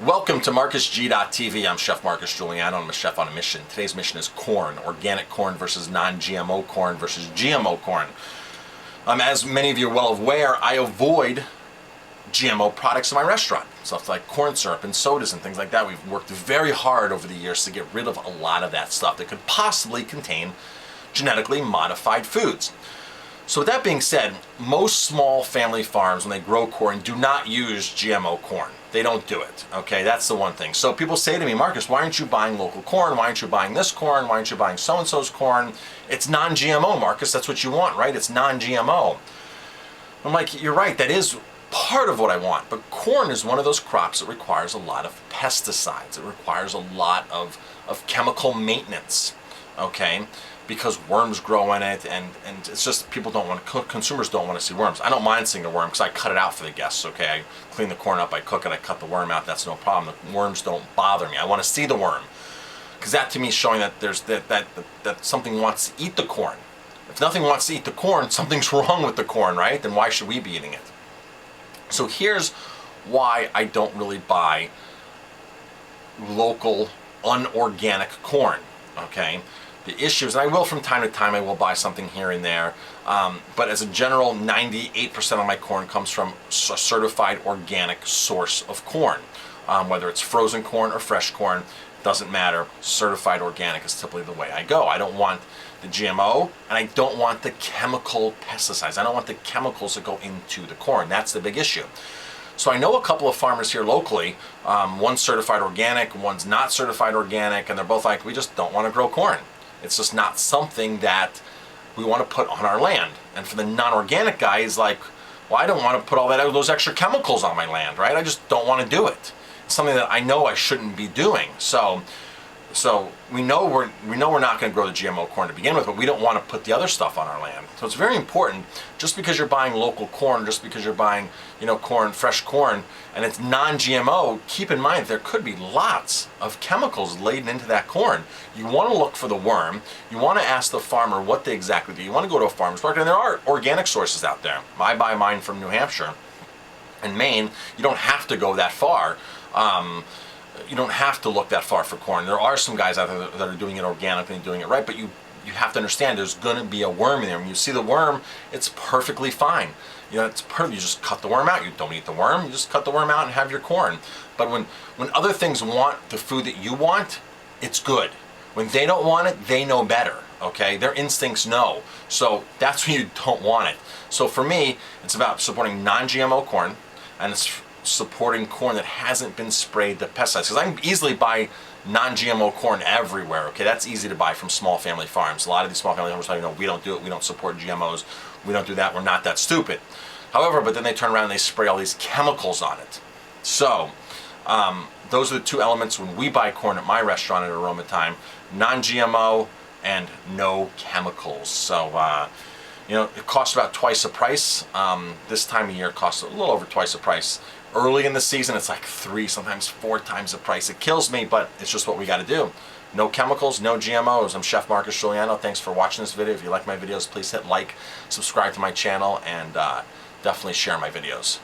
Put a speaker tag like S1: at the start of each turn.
S1: Welcome to MarcusG.tv. I'm Chef Marcus Giuliano. I'm a chef on a mission. Today's mission is corn. Organic corn versus non-GMO corn versus GMO corn. As many of you are well aware, I avoid GMO products in my restaurant. Stuff like corn syrup and sodas and things like that. We've worked very hard over the years to get rid of a lot of that stuff that could possibly contain genetically modified foods. So with that being said, most small family farms, when they grow corn, do not use GMO corn. They don't do it, okay? That's the one thing. So people say to me, Marcus, why aren't you buying local corn? Why aren't you buying this corn? Why aren't you buying so-and-so's corn? It's non-GMO, Marcus. That's what you want, right? It's non-GMO. I'm like, you're right. That is part of what I want. But corn is one of those crops that requires a lot of pesticides. It requires a lot of chemical maintenance, okay? Because worms grow in it, and it's just people don't want to, consumers don't want to see worms. I don't mind seeing a worm because I cut it out for the guests, okay? I clean the corn up, I cook it, I cut the worm out, that's no problem. The worms don't bother me. I want to see the worm because that to me is showing that there's that something wants to eat the corn. If nothing wants to eat the corn, something's wrong with the corn, right? Then why should we be eating it? So here's why I don't really buy local, unorganic corn, okay? The issue is, and I will from time to time, I will buy something here and there, but as a general, 98% of my corn comes from a certified organic source of corn. Whether it's frozen corn or fresh corn, doesn't matter. Certified organic is typically the way I go. I don't want the GMO, and I don't want the chemical pesticides. I don't want the chemicals that go into the corn. That's the big issue. So I know a couple of farmers here locally, one's certified organic, one's not certified organic, and they're both like, we just don't want to grow corn. It's just not something that we want to put on our land. And for the non-organic guy, he's like, well, I don't want to put all those extra chemicals on my land, right? I just don't want to do it. It's something that I know I shouldn't be doing. So we know we're not going to grow the GMO corn to begin with, but we don't want to put the other stuff on our land. So it's very important, just because you're buying local corn, just because you're buying, corn, fresh corn, and it's non-GMO, keep in mind there could be lots of chemicals laden into that corn. You want to look for the worm. You want to ask the farmer what they exactly do. You want to go to a farmer's market, and there are organic sources out there. I buy mine from New Hampshire and Maine. You don't have to go that far. You don't have to look that far for corn. There are some guys out there that are doing it organically and doing it right, but you have to understand there's going to be a worm in there. When you see the worm, it's perfectly fine. It's perfect. You just cut the worm out. You don't eat the worm. You just cut the worm out and have your corn. But when other things want the food that you want, it's good. When they don't want it, they know better, okay? Their instincts know. So that's when you don't want it. So for me, it's about supporting non-GMO corn, and it's supporting corn that hasn't been sprayed with pesticides. Because I can easily buy non-GMO corn everywhere, okay? That's easy to buy from small family farms. A lot of these small family farms tell you, we don't do it, we don't support GMOs, we don't do that, we're not that stupid. However, but then they turn around and they spray all these chemicals on it. So, those are the two elements when we buy corn at my restaurant at Aroma Time: non-GMO and no chemicals. So, it costs about twice the price. This time of year it costs a little over twice the price. Early in the season, it's like 3, sometimes 4 times the price. It kills me, but it's just what we got to do. No chemicals, no GMOs. I'm Chef Marcus Giuliano. Thanks for watching this video. If you like my videos, please hit like, subscribe to my channel, and definitely share my videos.